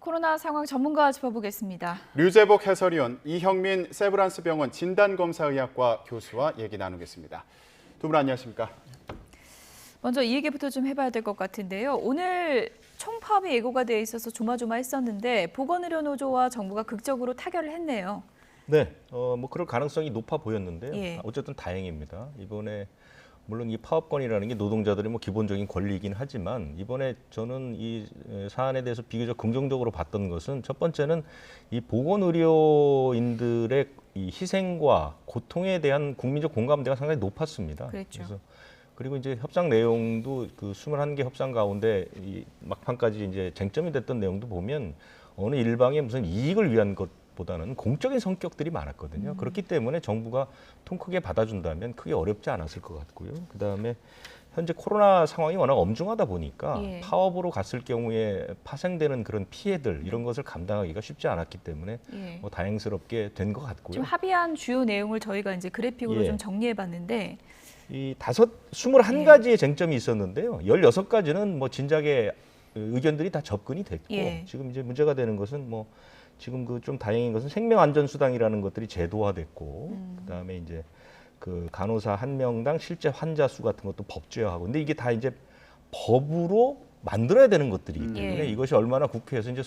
코로나 상황 전문가와 짚어보겠습니다. 류재복 해설위원, 이형민 세브란스병원 진단검사의학과 교수와 얘기 나누겠습니다. 두 분 안녕하십니까? 먼저 이 얘기부터 좀 해봐야 될 것 같은데요. 오늘 총파업이 예고가 돼 있어서 조마조마했었는데 보건의료노조와 정부가 극적으로 타결을 했네요. 네, 뭐 그럴 가능성이 높아 보였는데요. 예. 어쨌든 다행입니다. 이번에 물론 이 파업권이라는 게 노동자들의 뭐 기본적인 권리이긴 하지만 이번에 저는 이 사안에 대해서 비교적 긍정적으로 봤던 것은 첫 번째는 이 보건의료인들의 이 희생과 고통에 대한 국민적 공감대가 상당히 높았습니다. 그렇죠. 그리고 이제 협상 내용도 그 21개 협상 가운데 이 막판까지 이제 쟁점이 됐던 내용도 보면 어느 일방의 무슨 이익을 위한 것보다는 공적인 성격들이 많았거든요. 그렇기 때문에 정부가 통 크게 받아준다면 크게 어렵지 않았을 것 같고요. 그다음에 현재 코로나 상황이 워낙 엄중하다 보니까 예. 파업으로 갔을 경우에 파생되는 그런 피해들 이런 것을 감당하기가 쉽지 않았기 때문에 예. 뭐 다행스럽게 된 것 같고요. 지금 합의한 주요 내용을 저희가 이제 그래픽으로 예. 좀 정리해봤는데 이 21가지의 쟁점이 있었는데요. 16가지는 뭐 진작에 의견들이 다 접근이 됐고 예. 지금 이제 문제가 되는 것은 뭐 지금 그 좀 다행인 것은 생명안전수당이라는 것들이 제도화됐고 그다음에 이제 그 간호사 한 명당 실제 환자 수 같은 것도 법제화하고 근데 이게 다 이제 법으로 만들어야 되는 것들이기 때문에 예. 이것이 얼마나 국회에서 이제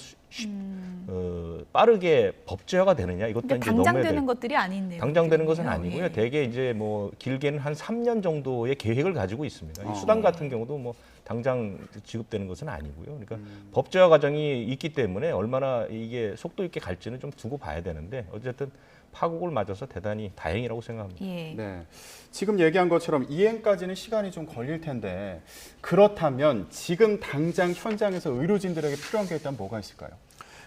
빠르게 법제화가 되느냐 이것도 근데 이제 당장 넘어야 되는 될 것들이 아닌데요. 당장 되는 것은 아니고요. 예. 대개 이제 뭐 길게는 한 3년 정도의 계획을 가지고 있습니다. 이 수당 같은 경우도 뭐 당장 지급되는 것은 아니고요. 그러니까 법제화 과정이 있기 때문에 얼마나 이게 속도 있게 갈지는 좀 두고 봐야 되는데 어쨌든 파국을 맞아서 대단히 다행이라고 생각합니다. 예. 네. 지금 얘기한 것처럼 이행까지는 시간이 좀 걸릴 텐데 그렇다면 지금 당장 현장에서 의료진들에게 필요한 게 일단 뭐가 있을까요?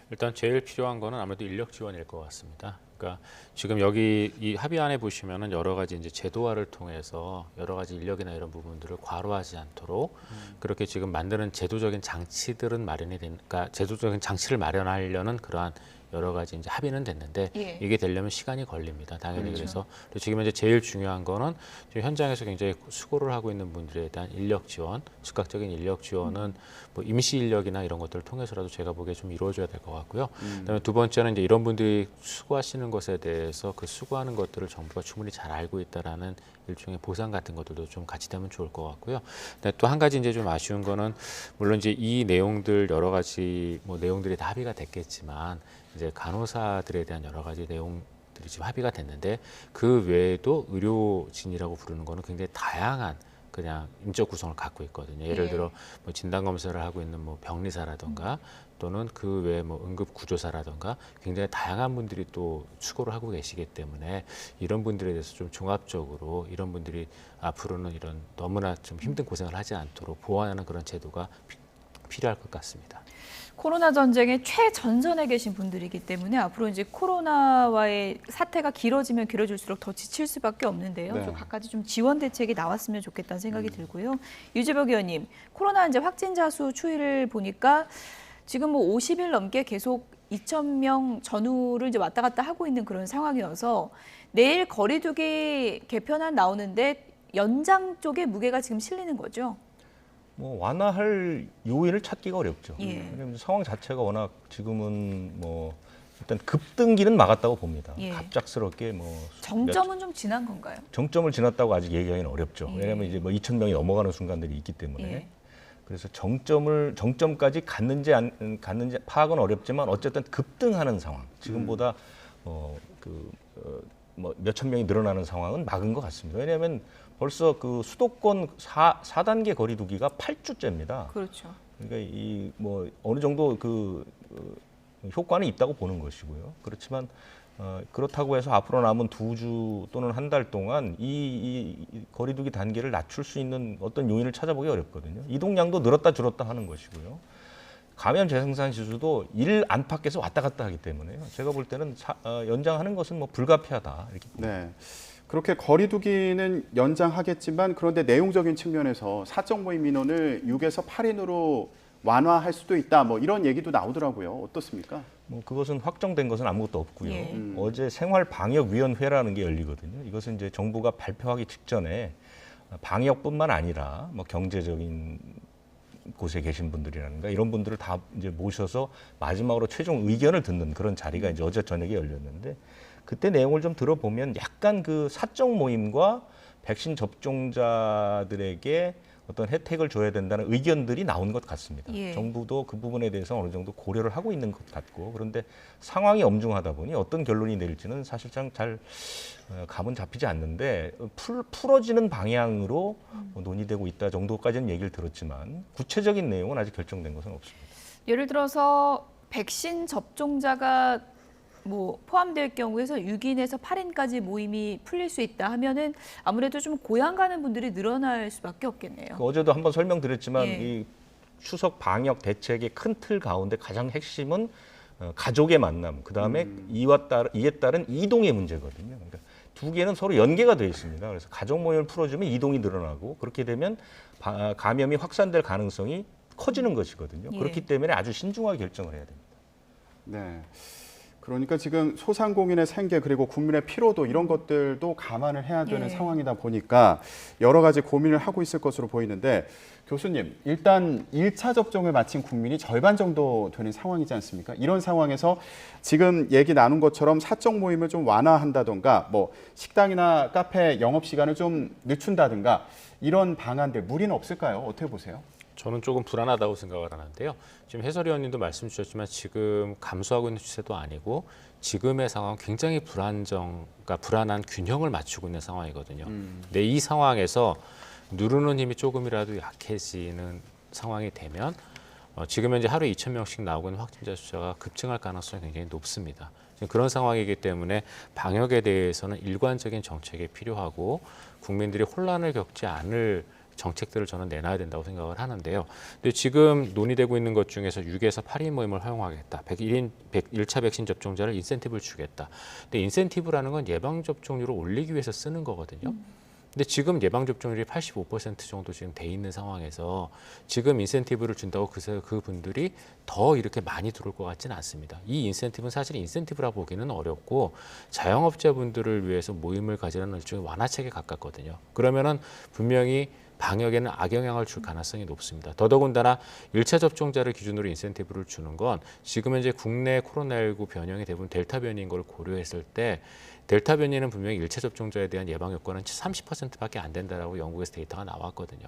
일단 제일 필요한 거는 아무래도 인력 지원일 것 같습니다. 그러니까 지금 여기 이 합의안에 보시면은 여러 가지 이제 제도화를 통해서 여러 가지 인력이나 이런 부분들을 과로하지 않도록 그렇게 지금 만드는 제도적인 장치들은 마련이 되니까 제도적인 장치를 마련하려는 그러한 여러 가지 이제 합의는 됐는데 예. 이게 되려면 시간이 걸립니다. 당연히 그렇죠. 그래서 그리고 지금 이제 제일 중요한 거는 지금 현장에서 굉장히 수고를 하고 있는 분들에 대한 인력 지원, 즉각적인 인력 지원은 뭐 임시 인력이나 이런 것들을 통해서라도 제가 보기에 좀 이루어져야 될 것 같고요. 그다음에 두 번째는 이제 이런 분들이 수고하시는 것에 대해서 그 수고하는 것들을 정부가 충분히 잘 알고 있다라는 일종의 보상 같은 것들도 좀 같이 되면 좋을 것 같고요. 또 한 가지 이제 좀 아쉬운 거는 물론 이제 이 내용들 여러 가지 뭐 내용들이 다 합의가 됐겠지만 이제 간호사들에 대한 여러 가지 내용들이 지금 합의가 됐는데 그 외에도 의료진이라고 부르는 거는 굉장히 다양한 그냥 인적 구성을 갖고 있거든요. 예를 예. 들어 뭐 진단 검사를 하고 있는 뭐 병리사라든가 또는 그 외에 뭐 응급 구조사라든가 굉장히 다양한 분들이 또 수고를 하고 계시기 때문에 이런 분들에 대해서 좀 종합적으로 이런 분들이 앞으로는 이런 너무나 좀 힘든 고생을 하지 않도록 보완하는 그런 제도가 필요할 것 같습니다. 코로나 전쟁의 최전선에 계신 분들이기 때문에 앞으로 이제 코로나와의 사태가 길어지면 길어질수록 더 지칠 수밖에 없는데요. 네. 좀 각가지 좀 지원 대책이 나왔으면 좋겠다는 생각이 들고요. 유재복 의원님, 코로나 이제 확진자 수 추이를 보니까 지금 뭐 50일 넘게 계속 2,000명 전후를 이제 왔다 갔다 하고 있는 그런 상황이어서 내일 거리두기 개편안 나오는데 연장 쪽에 무게가 지금 실리는 거죠. 뭐 완화할 요인을 찾기가 어렵죠. 예. 왜냐하면 상황 자체가 워낙 지금은 뭐 일단 급등기는 막았다고 봅니다. 예. 갑작스럽게 뭐 정점은 좀 지난 건가요? 정점을 지났다고 아직 얘기하기는 어렵죠. 예. 왜냐하면 이제 뭐 2,000명이 넘어가는 순간들이 있기 때문에 예. 그래서 정점까지 갔는지 안 갔는지 파악은 어렵지만 어쨌든 급등하는 상황. 지금보다 뭐 몇천 명이 늘어나는 상황은 막은 것 같습니다. 왜냐하면 벌써 그 수도권 4단계 거리두기가 8주째입니다. 그렇죠. 그러니까 이 뭐 어느 정도 효과는 있다고 보는 것이고요. 그렇지만 그렇다고 해서 앞으로 남은 2주 또는 한 달 동안 이 거리두기 단계를 낮출 수 있는 어떤 요인을 찾아보기 어렵거든요. 이동량도 늘었다 줄었다 하는 것이고요. 감염 재생산 지수도 일 안팎에서 왔다 갔다 하기 때문에요. 제가 볼 때는 연장하는 것은 뭐 불가피하다 이렇게 봅니다. 네. 그렇게 거리두기는 연장하겠지만 그런데 내용적인 측면에서 사적 모임 민원을 6에서 8인으로 완화할 수도 있다. 뭐 이런 얘기도 나오더라고요. 어떻습니까? 뭐 그것은 확정된 것은 아무것도 없고요. 예. 어제 생활방역위원회라는 게 열리거든요. 이것은 이제 정부가 발표하기 직전에 방역뿐만 아니라 뭐 경제적인 곳에 계신 분들이라든가 이런 분들을 다 이제 모셔서 마지막으로 최종 의견을 듣는 그런 자리가 이제 어제 저녁에 열렸는데 그때 내용을 좀 들어보면 약간 그 사적 모임과 백신 접종자들에게 어떤 혜택을 줘야 된다는 의견들이 나온 것 같습니다. 예. 정부도 그 부분에 대해서 어느 정도 고려를 하고 있는 것 같고 그런데 상황이 엄중하다 보니 어떤 결론이 내릴지는 사실상 잘 감은 잡히지 않는데 풀어지는 방향으로 논의되고 있다 정도까지는 얘기를 들었지만 구체적인 내용은 아직 결정된 것은 없습니다. 예를 들어서 백신 접종자가 뭐 포함될 경우에서 6인에서 8인까지 모임이 풀릴 수 있다 하면은 아무래도 좀 고향 가는 분들이 늘어날 수밖에 없겠네요. 어제도 한번 설명드렸지만 예. 이 추석 방역 대책의 큰 틀 가운데 가장 핵심은 가족의 만남, 그 다음에 이에 따른 이동의 문제거든요. 그러니까 두 개는 서로 연계가 되어 있습니다. 그래서 가족 모임을 풀어주면 이동이 늘어나고 그렇게 되면 감염이 확산될 가능성이 커지는 것이거든요. 예. 그렇기 때문에 아주 신중하게 결정을 해야 됩니다. 네. 그러니까 지금 소상공인의 생계 그리고 국민의 피로도 이런 것들도 감안을 해야 되는 예. 상황이다 보니까 여러 가지 고민을 하고 있을 것으로 보이는데 교수님, 일단 1차 접종을 마친 국민이 절반 정도 되는 상황이지 않습니까? 이런 상황에서 지금 얘기 나눈 것처럼 사적 모임을 좀 완화한다던가 뭐 식당이나 카페 영업 시간을 좀 늦춘다든가 이런 방안들 무리는 없을까요? 어떻게 보세요? 저는 조금 불안하다고 생각을 하는데요. 지금 해설위원님도 말씀 주셨지만 지금 감소하고 있는 추세도 아니고 지금의 상황 굉장히 그러니까 불안한 균형을 맞추고 있는 상황이거든요. 근데 이 상황에서 누르는 힘이 조금이라도 약해지는 상황이 되면 지금 현재 하루에 2,000명씩 나오고 있는 확진자 숫자가 급증할 가능성이 굉장히 높습니다. 지금 그런 상황이기 때문에 방역에 대해서는 일관적인 정책이 필요하고 국민들이 혼란을 겪지 않을 정책들을 저는 내놔야 된다고 생각을 하는데요. 근데 지금 논의되고 있는 것 중에서 6에서 8인 모임을 허용하겠다. 1차 백신 접종자를 인센티브를 주겠다. 근데 인센티브라는 건 예방접종률을 올리기 위해서 쓰는 거거든요. 근데 지금 예방접종률이 85% 정도 지금 돼 있는 상황에서 지금 인센티브를 준다고 그분들이 더 이렇게 많이 들어올 것 같지는 않습니다. 이 인센티브는 사실 인센티브라 보기는 어렵고 자영업자분들을 위해서 모임을 가지라는 일종의 완화책에 가깝거든요. 그러면은 분명히 방역에는 악영향을 줄 가능성이 높습니다. 더더군다나 1차 접종자를 기준으로 인센티브를 주는 건 지금 현재 국내 코로나19 변형이 대부분 델타 변이인 걸 고려했을 때 델타 변이는 분명히 1차 접종자에 대한 예방 효과는 30%밖에 안 된다라고 영국에서 데이터가 나왔거든요.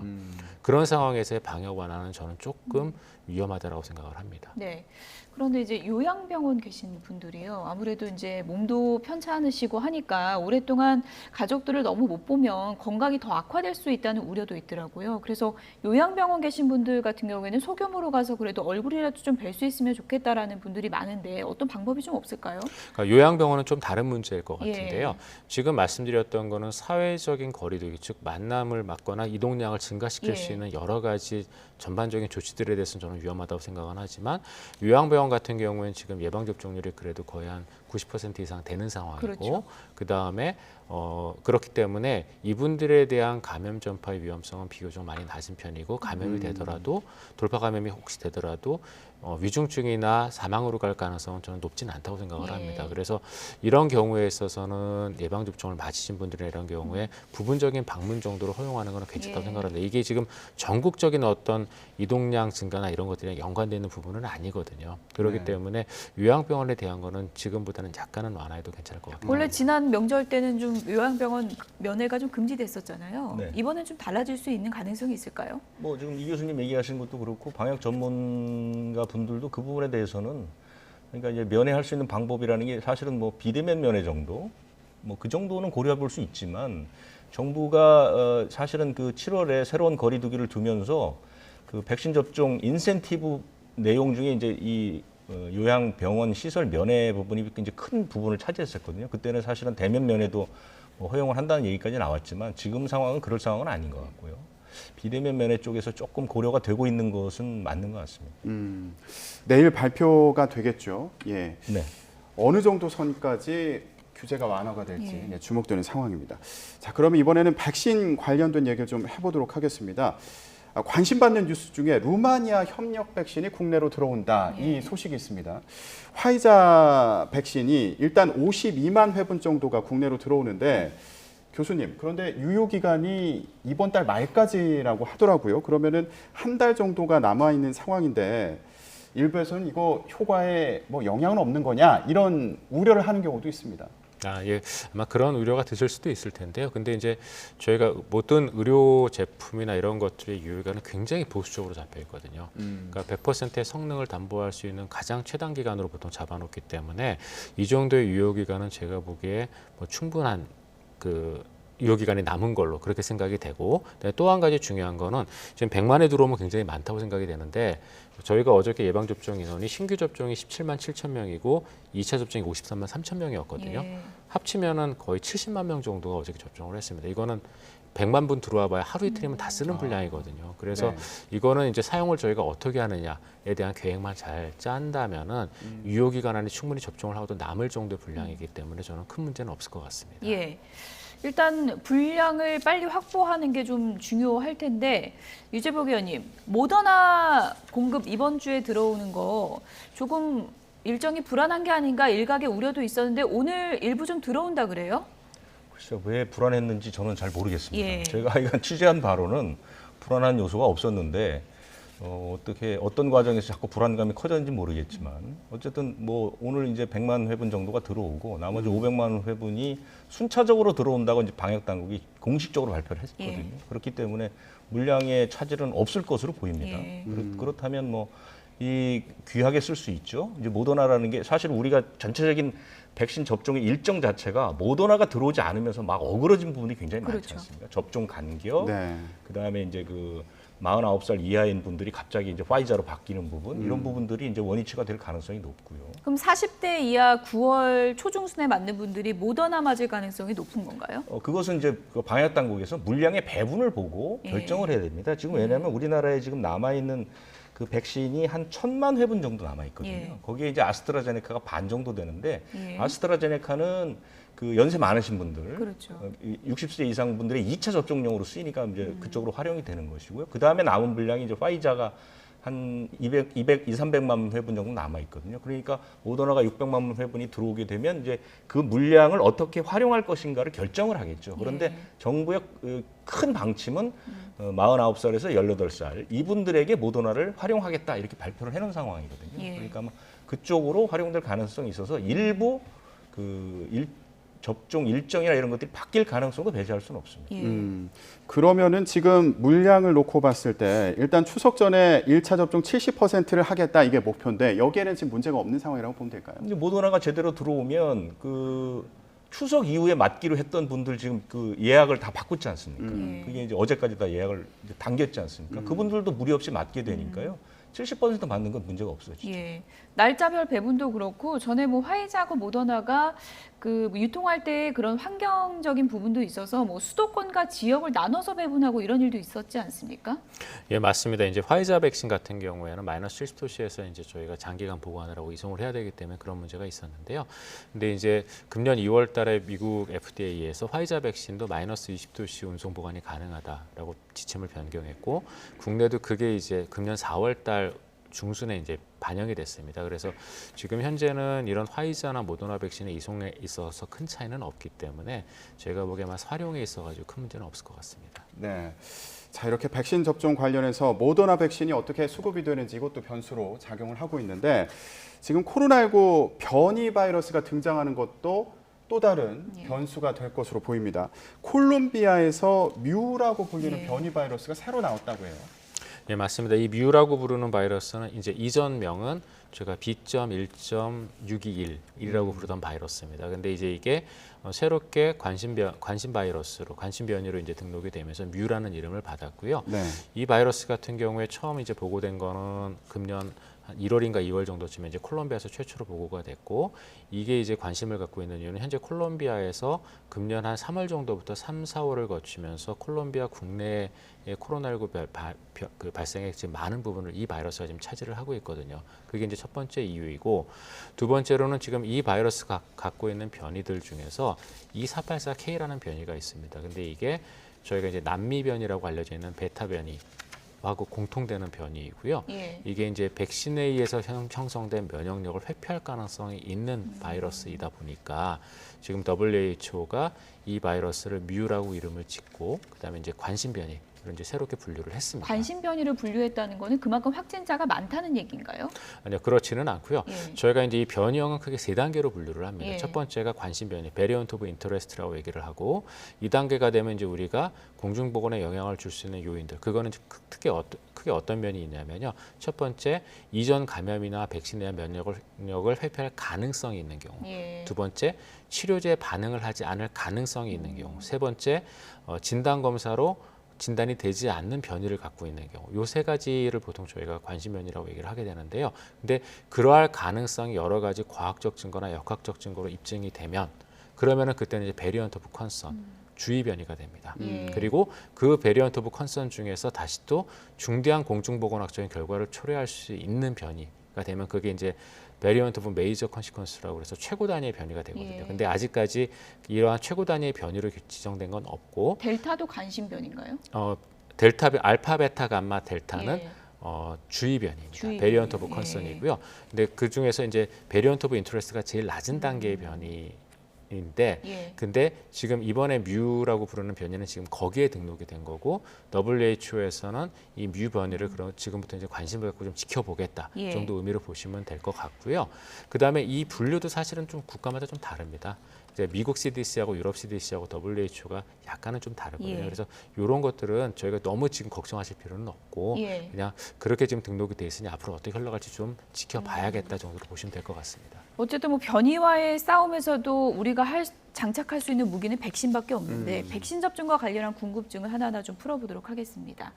그런 상황에서의 방역 완화는 저는 조금 위험하다라고 생각을 합니다. 네. 그런데 이제 요양병원 계신 분들이요. 아무래도 이제 몸도 편찮으시고 하니까 오랫동안 가족들을 너무 못 보면 건강이 더 악화될 수 있다는 우려도 있더라고요. 그래서 요양병원 계신 분들 같은 경우에는 소규모로 가서 그래도 얼굴이라도 좀 뵐 수 있으면 좋겠다라는 분들이 많은데 어떤 방법이 좀 없을까요? 그러니까 요양병원은 좀 다른 문제일 것 예. 같은데요. 지금 말씀드렸던 거는 사회적인 거리두기, 즉 만남을 막거나 이동량을 증가시킬 예. 수 있는 여러 가지 전반적인 조치들에 대해서는 저는 위험하다고 생각은 하지만 요양병원 같은 경우에는 지금 예방접종률이 그래도 거의 한 90% 이상 되는 상황이고 그렇죠. 그다음에 그렇기 때문에 이분들에 대한 감염 전파의 위험성은 비교적 많이 낮은 편이고 감염이 되더라도 돌파 감염이 혹시 되더라도 위중증이나 사망으로 갈 가능성은 저는 높지는 않다고 생각을 합니다. 그래서 이런 경우에 있어서는 예방접종을 맞으신 분들이나 이런 경우에 부분적인 방문 정도로 허용하는 것은 괜찮다고 생각하는데 이게 지금 전국적인 어떤 이동량 증가나 이런 것들이랑 연관되어 있는 부분은 아니거든요. 그렇기 때문에 요양병원에 대한 거는 지금보다는 약간은 완화해도 괜찮을 것 같아요. 원래 지난 명절 때는 좀 요양병원 면회가 좀 금지됐었잖아요. 네. 이번엔 좀 달라질 수 있는 가능성이 있을까요? 뭐 지금 이 교수님 얘기하신 것도 그렇고 방역 전문가 분들도 그 부분에 대해서는 그러니까 이제 면회할 수 있는 방법이라는 게 사실은 뭐 비대면 면회 정도 뭐 그 정도는 고려해 볼 수 있지만 정부가 사실은 그 7월에 새로운 거리두기를 두면서 그 백신 접종 인센티브 내용 중에 이제 이 요양병원 시설 면회 부분이 이제 큰 부분을 차지했었거든요. 그때는 사실은 대면 면회도 뭐 허용을 한다는 얘기까지 나왔지만 지금 상황은 그럴 상황은 아닌 것 같고요. 비대면 면회 쪽에서 조금 고려가 되고 있는 것은 맞는 것 같습니다. 내일 발표가 되겠죠. 예. 네. 어느 정도 선까지 규제가 완화가 될지 예. 주목되는 상황입니다. 자, 그러면 이번에는 백신 관련된 얘기를 좀 해보도록 하겠습니다. 관심받는 뉴스 중에 루마니아 협력 백신이 국내로 들어온다 이 소식이 있습니다. 화이자 백신이 일단 52만 회분 정도가 국내로 들어오는데 교수님, 그런데 유효 기간이 이번 달 말까지라고 하더라고요. 그러면은 한 달 정도가 남아 있는 상황인데 일부에서는 이거 효과에 뭐 영향은 없는 거냐 이런 우려를 하는 경우도 있습니다. 예. 아마 그런 우려가 드실 수도 있을 텐데요. 근데 이제 저희가 모든 의료 제품이나 이런 것들의 유효기간은 굉장히 보수적으로 잡혀 있거든요. 그러니까 100%의 성능을 담보할 수 있는 가장 최단 기간으로 보통 잡아놓기 때문에 이 정도의 유효기간은 제가 보기에 뭐 충분한 그 유효기간이 남은 걸로 그렇게 생각이 되고, 또 한 가지 중요한 거는 지금 100만에 들어오면 굉장히 많다고 생각이 되는데 저희가 어저께 예방접종 인원이 신규 접종이 17만 7천 명이고 2차 접종이 53만 3천 명이었거든요. 예. 합치면은 거의 70만 명 정도가 어저께 접종을 했습니다. 이거는 100만 분 들어와 봐야 하루 이틀이면 다 쓰는 분량이거든요. 그래서 네. 이거는 이제 사용을 저희가 어떻게 하느냐에 대한 계획만 잘 짠다면은 유효기간 안에 충분히 접종을 하고도 남을 정도의 분량이기 때문에 저는 큰 문제는 없을 것 같습니다. 예. 일단 분량을 빨리 확보하는 게 좀 중요할 텐데 유재복 의원님, 모더나 공급 이번 주에 들어오는 거 조금 일정이 불안한 게 아닌가 일각의 우려도 있었는데 오늘 일부 좀 들어온다 그래요? 글쎄요, 왜 불안했는지 저는 잘 모르겠습니다. 예. 제가 이건 취재한 바로는 불안한 요소가 없었는데 어떻게 어떤 과정에서 자꾸 불안감이 커졌는지 모르겠지만 어쨌든 뭐 오늘 이제 100만 회분 정도가 들어오고 나머지 500만 회분이 순차적으로 들어온다고 이제 방역 당국이 공식적으로 발표를 했거든요. 예. 그렇기 때문에 물량의 차질은 없을 것으로 보입니다. 예. 그렇다면 뭐 이 귀하게 쓸 수 있죠. 이제 모더나라는 게 사실 우리가 전체적인 백신 접종의 일정 자체가 모더나가 들어오지 않으면서 막 어그러진 부분이 굉장히 많지 그렇죠. 않습니까? 접종 간격, 네. 그다음에 이제 그 49살 이하인 분들이 갑자기 이제 화이자로 바뀌는 부분, 이런 부분들이 이제 원위치가 될 가능성이 높고요. 그럼 40대 이하 9월 초중순에 맞는 분들이 모더나 맞을 가능성이 높은 건가요? 그것은 이제 그 방역 당국에서 물량의 배분을 보고 예. 결정을 해야 됩니다. 지금 왜냐하면 우리나라에 지금 남아 있는 그 백신이 한 1,000만 회분 정도 남아 있거든요. 예. 거기에 이제 아스트라제네카가 반 정도 되는데 예. 아스트라제네카는 그 연세 많으신 분들, 그렇죠. 60세 이상 분들의 2차 접종용으로 쓰이니까 이제 그쪽으로 활용이 되는 것이고요. 그 다음에 남은 분량이 이제 화이자가 한 300만 회분 정도 남아 있거든요. 그러니까 모더나가 600만 회분이 들어오게 되면 이제 그 물량을 어떻게 활용할 것인가를 결정을 하겠죠. 그런데 예. 정부의 큰 방침은 49살에서 18살 이분들에게 모더나를 활용하겠다 이렇게 발표를 해놓은 상황이거든요. 예. 그러니까 아마 그쪽으로 활용될 가능성이 있어서 일부 접종 일정이나 이런 것들이 바뀔 가능성도 배제할 수는 없습니다. 예. 그러면은 지금 물량을 놓고 봤을 때 일단 추석 전에 1차 접종 70%를 하겠다 이게 목표인데 여기에는 지금 문제가 없는 상황이라고 보면 될까요? 이제 모더나가 제대로 들어오면 그 추석 이후에 맞기로 했던 분들 지금 그 예약을 다 바꿨지 않습니까? 그게 이제 어제까지 다 예약을 이제 당겼지 않습니까? 그분들도 무리 없이 맞게 되니까요. 70% 맞는 건 문제가 없어요. 진짜. 예. 날짜별 배분도 그렇고 전에 뭐 화이자하고 모더나가 그 유통할 때 그런 환경적인 부분도 있어서 뭐 수도권과 지역을 나눠서 배분하고 이런 일도 있었지 않습니까? 예, 맞습니다. 이제 화이자 백신 같은 경우에는 마이너스 70도씨에서 이제 저희가 장기간 보관하라고 이송을 해야 되기 때문에 그런 문제가 있었는데요. 근데 이제 금년 2월 달에 미국 FDA에서 화이자 백신도 마이너스 20도씨 운송 보관이 가능하다라고 지침을 변경했고 국내도 그게 이제 금년 4월 달 중순에 이제 반영이 됐습니다. 그래서 지금 현재는 이런 화이자나 모더나 백신의 이송에 있어서 큰 차이는 없기 때문에 제가 보기에만 활용에 있어가지고 큰 문제는 없을 것 같습니다. 네. 자, 이렇게 백신 접종 관련해서 모더나 백신이 어떻게 수급이 되는지 이것도 변수로 작용을 하고 있는데 지금 코로나19 변이 바이러스가 등장하는 것도 또 다른 변수가 될 것으로 보입니다. 콜롬비아에서 뮤라고 불리는 변이 바이러스가 새로 나왔다고 해요. 예, 맞습니다. 이 뮤라고 부르는 바이러스는 이제 이전명은 제가 B.1.621이라고 부르던 바이러스입니다. 근데 이제 이게 새롭게 관심 변이로 이제 등록이 되면서 뮤라는 이름을 받았고요. 네. 이 바이러스 같은 경우에 처음 이제 보고된 거는 금년 한 1월인가 2월 정도쯤에 이제 콜롬비아에서 최초로 보고가 됐고 이게 이제 관심을 갖고 있는 이유는 현재 콜롬비아에서 금년 한 3월 정도부터 3, 4월을 거치면서 콜롬비아 국내의 코로나19 발생의 지금 많은 부분을 이 바이러스가 지금 차지를 하고 있거든요. 그게 이제 첫 번째 이유이고 두 번째로는 지금 이 바이러스가 갖고 있는 변이들 중에서 E484K라는 변이가 있습니다. 근데 이게 저희가 이제 남미 변이라고 알려져 있는 베타 변이 하고 공통되는 변이이고요. 예. 이게 이제 백신에 의해서 형성된 면역력을 회피할 가능성이 있는 바이러스이다 보니까 지금 WHO가 이 바이러스를 뮤라고 이름을 짓고 그다음에 이제 관심 변이 이제 새롭게 분류를 했습니다. 관심 변이를 분류했다는 거는 그만큼 확진자가 많다는 얘기인가요? 아니요, 그렇지는 않고요. 예. 저희가 이제 이 변이형은 크게 세 단계로 분류를 합니다. 예. 첫 번째가 관심 변이, 베리언트 오브 인터레스트라고 얘기를 하고, 2단계가 되면 이제 우리가 공중보건에 영향을 줄 수 있는 요인들. 그거는 크게 어떤 면이 있냐면요. 첫 번째, 이전 감염이나 백신에 대한 면역력을 회피할 가능성이 있는 경우. 예. 두 번째, 치료제에 반응을 하지 않을 가능성이 있는 경우. 세 번째, 진단 검사로 진단이 되지 않는 변이를 갖고 있는 경우, 요 세 가지를 보통 저희가 관심 변이라고 얘기를 하게 되는데요. 근데 그러할 가능성이 여러 가지 과학적 증거나 역학적 증거로 입증이 되면, 그러면은 그때는 이제 베리언트 오브 컨선, 주의 변이가 됩니다. 예. 그리고 그 베리언트 오브 컨선 중에서 다시 또 중대한 공중보건학적인 결과를 초래할 수 있는 변이가 되면 그게 이제 베리언트 오브 메이저 컨시퀀스라고 그래서 최고 단위의 변이가 되거든요. 예. 근데 아직까지 이러한 최고 단위의 변이로 지정된 건 없고, 델타도 관심 변인가요? 델타, 알파, 베타, 감마, 델타는 예. 주의 변이입니다. 주의 베리언트 변이. 오브 컨선이고요. 근데 그 중에서 이제 베리언트 오브 인터레스트가 제일 낮은 단계의 변이인데, 예. 근데 지금 이번에 뮤라고 부르는 변이는 지금 거기에 등록이 된 거고, WHO에서는 이 뮤 변이를 그럼 지금부터 이제 관심을 갖고 좀 지켜보겠다 예. 정도 의미로 보시면 될 것 같고요. 그 다음에 이 분류도 사실은 좀 국가마다 좀 다릅니다. 이제 미국 CDC하고 유럽 CDC하고 WHO가 약간은 좀 다르거든요. 예. 그래서 이런 것들은 저희가 너무 지금 걱정하실 필요는 없고 예. 그냥 그렇게 지금 등록이 돼 있으니 앞으로 어떻게 흘러갈지 좀 지켜봐야겠다 정도로 보시면 될 것 같습니다. 어쨌든 뭐 변이와의 싸움에서도 우리가 장착할 수 있는 무기는 백신밖에 없는데 백신 접종과 관련한 궁금증을 하나하나 좀 풀어보도록 하겠습니다.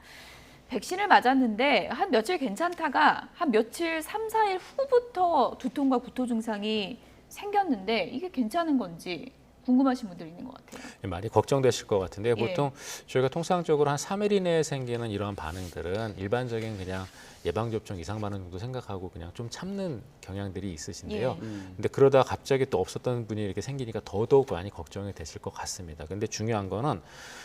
백신을 맞았는데 한 며칠 괜찮다가 한 며칠 3, 4일 후부터 두통과 구토 증상이 생겼는데 이게 괜찮은 건지 궁금하신 분들이 있는 것 같아요. 많이 걱정되실 것 같은데 예. 보통 저희가 통상적으로 한 3일 이내에 생기는 이런 반응들은 일반적인 그냥 예방접종 이상 반응 정도 생각하고 그냥 좀 참는 경향들이 있으신데요. 예. 근데 그러다 갑자기 또 없었던 분이 이렇게 생기니까 더더욱 많이 걱정이 되실 것 같습니다. 근데 중요한 거는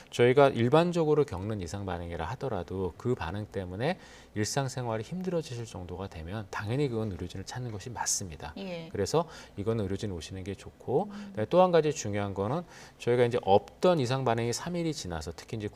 저희가 일반적으로 겪는 이상 반응이라 하더라도 그 반응 때문에 일상생활이 힘들어지실 정도가 되면 당연히 그건 의료진을 찾는 것이 맞습니다. 예. 그래서 이거는 의료진 오시는 게 좋고 또 한 가지 중요한 거는 저희가 이제 없던 이상 반응이 3일이 지나서 특히 이제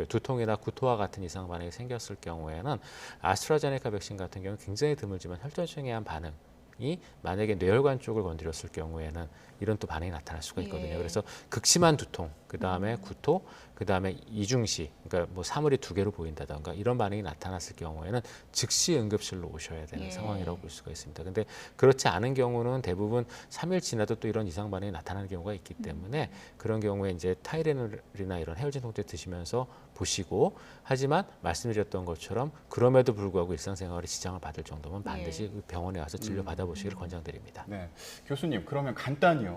두통이나 구토와 같은 이상 반응이 생겼을 경우에는 아스트라제네카 백신 같은 경우는 굉장히 드물지만 혈전증에 의한 반응이 만약에 뇌혈관 쪽을 건드렸을 경우에는 이런 또 반응이 나타날 수가 있거든요. 예. 그래서 극심한 두통, 그 다음에 구토, 그 다음에 이중시, 그러니까 뭐 사물이 두 개로 보인다던가 이런 반응이 나타났을 경우에는 즉시 응급실로 오셔야 되는 예. 상황이라고 볼 수가 있습니다. 근데 그렇지 않은 경우는 대부분 3일 지나도 또 이런 이상 반응이 나타나는 경우가 있기 때문에 그런 경우에 이제 타이레놀이나 이런 해열진 통제 드시면서 보시고, 하지만 말씀드렸던 것처럼 그럼에도 불구하고 일상생활에 지장을 받을 정도면 반드시 병원에 와서 진료 받아보시기를 권장드립니다. 네. 교수님, 그러면 간단히요.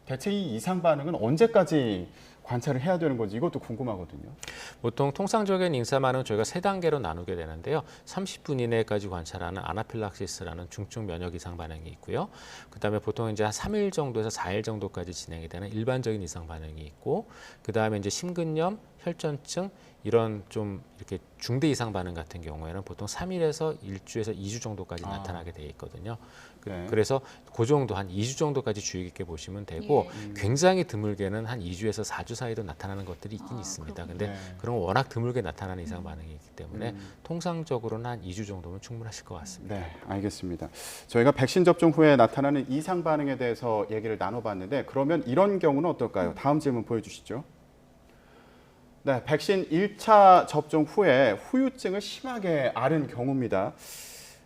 대체 이 이상 반응은 언제까지 관찰을 해야 되는 건지 이것도 궁금하거든요. 보통 통상적인 인사 반응은 저희가 세 단계로 나누게 되는데요. 30분 이내까지 관찰하는 아나필락시스라는 중증 면역 이상 반응이 있고요. 그다음에 보통 이제 한 3일 정도에서 4일 정도까지 진행이 되는 일반적인 이상 반응이 있고, 그다음에 이제 심근염, 혈전증 이런 좀 이렇게 중대 이상 반응 같은 경우에는 보통 3일에서 1주에서 2주 정도까지 나타나게 돼 있거든요. 네. 그래서 그 정도 한 2주 정도까지 주의 깊게 보시면 되고 굉장히 드물게는 한 2주에서 4주 사이도 나타나는 것들이 있긴 있습니다. 근데 네. 그런 건 워낙 드물게 나타나는 이상 반응이 있기 때문에 통상적으로는 한 2주 정도면 충분하실 것 같습니다. 네, 알겠습니다. 저희가 백신 접종 후에 나타나는 이상 반응에 대해서 얘기를 나눠봤는데 그러면 이런 경우는 어떨까요? 다음 질문 보여주시죠. 네, 백신 1차 접종 후에 후유증을 심하게 앓은 경우입니다.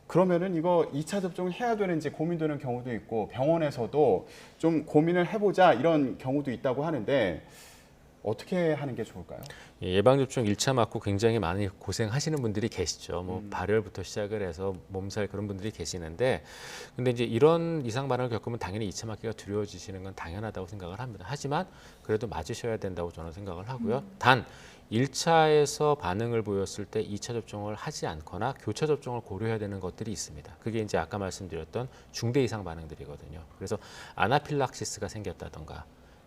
그러면은 이거 2차 접종을 해야 되는지 고민되는 경우도 있고 병원에서도 좀 고민을 해보자 이런 경우도 있다고 하는데 어떻게 하는 게 좋을까요? 예방접종 1차 맞고 굉장히 많이 고생하시는 분들이 계시죠. 뭐 발열부터 시작을 해서 몸살 그런 분들이 계시는데, 근데 이제 이런 이상 반응을 겪으면 당연히 2차 맞기가 두려워지시는 건 당연하다고 생각을 합니다. 하지만 그래도 맞으셔야 된다고 저는 생각을 하고요. 단 1차에서 반응을 보였을 때 2차 접종을 하지 않거나 교차 접종을 고려해야 되는 것들이 있습니다. 그게 이제 아까 말씀드렸던 중대 이상 반응들이거든요. 그래서 아나필락시스가 생겼다던가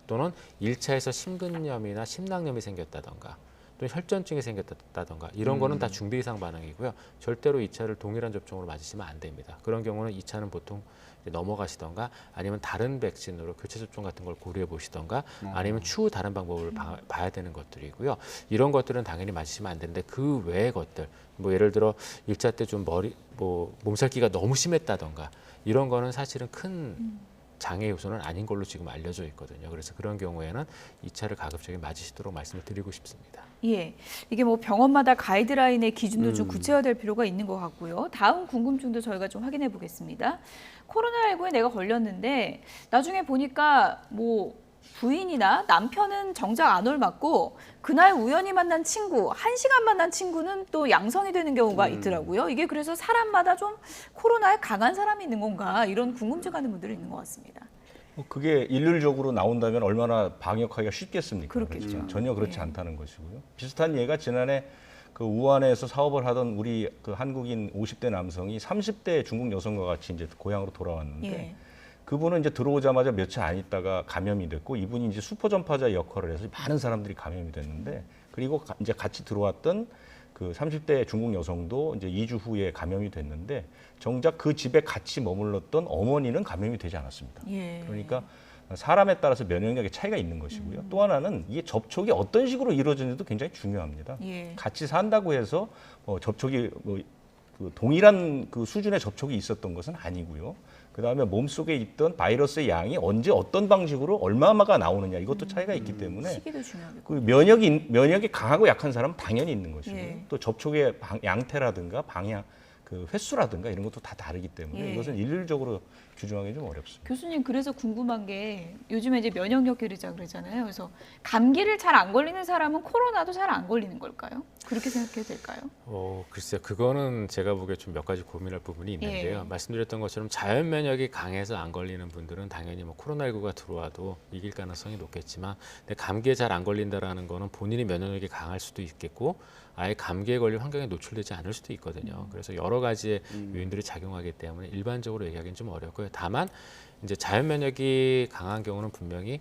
또는 1차에서 심근염이나 심낭염이 생겼다던가 또 혈전증이 생겼다던가 이런 거는 다 중비 이상 반응이고요. 절대로 2차를 동일한 접종으로 맞으시면 안 됩니다. 그런 경우는 2차는 보통 넘어가시던가 아니면 다른 백신으로 교체 접종 같은 걸 고려해 보시던가 아니면 추후 다른 방법을 봐야 되는 것들이고요. 이런 것들은 당연히 맞으시면 안 되는데 그 외의 것들 뭐 예를 들어 1차 때 좀 몸살기가 너무 심했다던가 이런 거는 사실은 큰 장애 요소는 아닌 걸로 지금 알려져 있거든요. 그래서 그런 경우에는 2차를 가급적이 맞으시도록 말씀을 드리고 싶습니다. 예, 이게 뭐 병원마다 가이드라인의 기준도 좀 구체화될 필요가 있는 것 같고요. 다음 궁금증도 저희가 좀 확인해 보겠습니다. 코로나19에 내가 걸렸는데 나중에 보니까 뭐 부인이나 남편은 정작 안 옮았고 그날 우연히 만난 친구, 1시간 만난 친구는 또 양성이 되는 경우가 있더라고요. 이게 그래서 사람마다 좀 코로나에 강한 사람이 있는 건가 이런 궁금증 가는 분들이 있는 것 같습니다. 그게 일률적으로 나온다면 얼마나 방역하기가 쉽겠습니까? 그렇겠죠. 그렇죠? 전혀 그렇지 예. 않다는 것이고요. 비슷한 예가 지난해 그 우한에서 사업을 하던 우리 그 한국인 50대 남성이 30대 중국 여성과 같이 이제 고향으로 돌아왔는데 예. 그분은 이제 들어오자마자 며칠 안 있다가 감염이 됐고 이분이 이제 슈퍼 전파자 역할을 해서 많은 사람들이 감염이 됐는데 그리고 이제 같이 들어왔던 그 30대 중국 여성도 이제 2주 후에 감염이 됐는데 정작 그 집에 같이 머물렀던 어머니는 감염이 되지 않았습니다. 예. 그러니까 사람에 따라서 면역력의 차이가 있는 것이고요. 또 하나는 이게 접촉이 어떤 식으로 이루어지는지도 굉장히 중요합니다. 예. 같이 산다고 해서 접촉이 그 동일한 그 수준의 접촉이 있었던 것은 아니고요. 그다음에 몸속에 있던 바이러스의 양이 언제 어떤 방식으로 얼마가 나오느냐 이것도 차이가 있기 때문에 시기도 중요하겠고. 그 면역이 강하고 약한 사람은 당연히 있는 것이고요. 예. 또 접촉의 양태라든가 방향, 그 횟수라든가 이런 것도 다 다르기 때문에 예. 이것은 일률적으로 규정하기 좀 어렵습니다. 교수님 그래서 궁금한 게 요즘에 이제 면역력 기르자 그러잖아요. 그래서 감기를 잘 안 걸리는 사람은 코로나도 잘 안 걸리는 걸까요? 그렇게 생각해도 될까요? 글쎄요. 그거는 제가 보기에 좀 몇 가지 고민할 부분이 있는데요. 예. 말씀드렸던 것처럼 자연 면역이 강해서 안 걸리는 분들은 당연히 뭐 코로나19가 들어와도 이길 가능성이 높겠지만 근데 감기에 잘 안 걸린다라는 거는 본인이 면역력이 강할 수도 있겠고 아예 감기에 걸릴 환경에 노출되지 않을 수도 있거든요. 그래서 여러 가지의 요인들이 작용하기 때문에 일반적으로 얘기하기는 좀 어렵고요. 다만 이제 자연 면역이 강한 경우는 분명히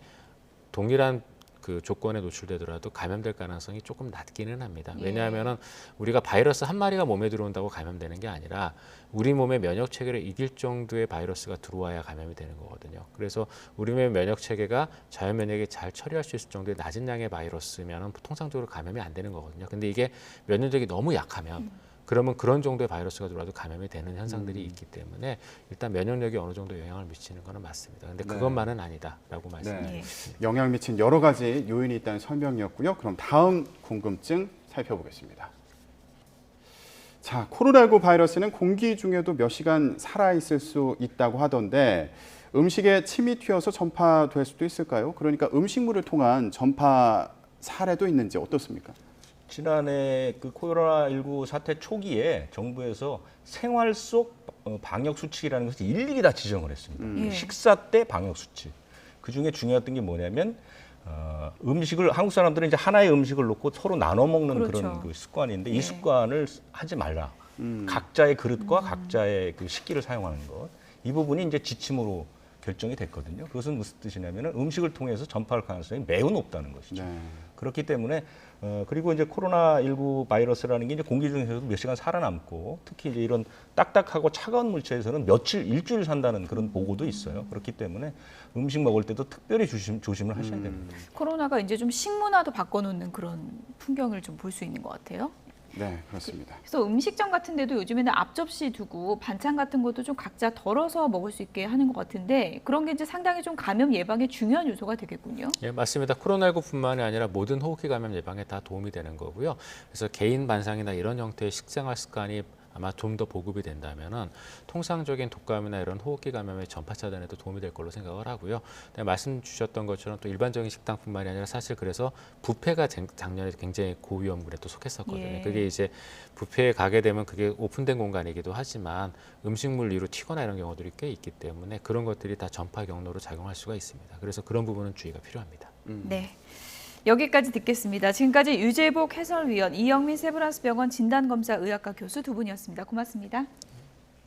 동일한 그 조건에 노출되더라도 감염될 가능성이 조금 낮기는 합니다. 왜냐하면은 우리가 바이러스 한 마리가 몸에 들어온다고 감염되는 게 아니라 우리 몸의 면역 체계를 이길 정도의 바이러스가 들어와야 감염이 되는 거거든요. 그래서 우리 몸의 면역 체계가 자연 면역이 잘 처리할 수 있을 정도의 낮은 양의 바이러스면은 통상적으로 감염이 안 되는 거거든요. 근데 이게 면역력이 너무 약하면 그러면 그런 정도의 바이러스가 들어와도 감염이 되는 현상들이 있기 때문에 일단 면역력이 어느 정도 영향을 미치는 것은 맞습니다. 근데 그것만은 아니다라고 말씀드리고 싶습니다. 영향 미친 여러 가지 요인이 있다는 설명이었고요. 그럼 다음 궁금증 살펴보겠습니다. 자, 코로나19 바이러스는 공기 중에도 몇 시간 살아있을 수 있다고 하던데 음식에 침이 튀어서 전파될 수도 있을까요? 그러니까 음식물을 통한 전파 사례도 있는지 어떻습니까? 지난해 그 코로나19 사태 초기에 정부에서 생활 속 방역 수칙이라는 것을 일일이 다 지정을 했습니다. 예. 식사 때 방역 수칙. 그 중에 중요했던 게 뭐냐면 음식을 한국 사람들은 이제 하나의 음식을 놓고 서로 나눠 먹는 그렇죠. 그런 그 습관인데 예. 이 습관을 하지 말라. 각자의 그릇과 각자의 그 식기를 사용하는 것. 이 부분이 이제 지침으로 결정이 됐거든요. 그것은 무슨 뜻이냐면 음식을 통해서 전파할 가능성이 매우 높다는 것이죠. 네. 그렇기 때문에 그리고 이제 코로나19 바이러스라는 게 이제 공기 중에서도 몇 시간 살아남고 특히 이제 이런 딱딱하고 차가운 물체에서는 며칠, 일주일 산다는 그런 보고도 있어요. 그렇기 때문에 음식 먹을 때도 특별히 조심을 하셔야 됩니다. 코로나가 이제 좀 식문화도 바꿔놓는 그런 풍경을 좀 볼 수 있는 것 같아요. 네, 그렇습니다. 그래서 음식점 같은 데도 요즘에는 앞접시 두고 반찬 같은 것도 좀 각자 덜어서 먹을 수 있게 하는 것 같은데 그런 게 이제 상당히 좀 감염 예방에 중요한 요소가 되겠군요. 예, 맞습니다. 코로나19뿐만이 아니라 모든 호흡기 감염 예방에 다 도움이 되는 거고요. 그래서 개인 반상이나 이런 형태의 식생활 습관이 아마 좀 더 보급이 된다면은 통상적인 독감이나 이런 호흡기 감염의 전파 차단에도 도움이 될 걸로 생각을 하고요. 말씀 주셨던 것처럼 또 일반적인 식당뿐만이 아니라 사실 그래서 뷔페가 작년에 굉장히 고위험군에 또 속했었거든요. 예. 그게 이제 뷔페에 가게 되면 그게 오픈된 공간이기도 하지만 음식물 위로 튀거나 이런 경우들이 꽤 있기 때문에 그런 것들이 다 전파 경로로 작용할 수가 있습니다. 그래서 그런 부분은 주의가 필요합니다. 네. 여기까지 듣겠습니다. 지금까지 유재복 해설위원, 이영민 세브란스병원 진단검사의학과 교수 두 분이었습니다. 고맙습니다.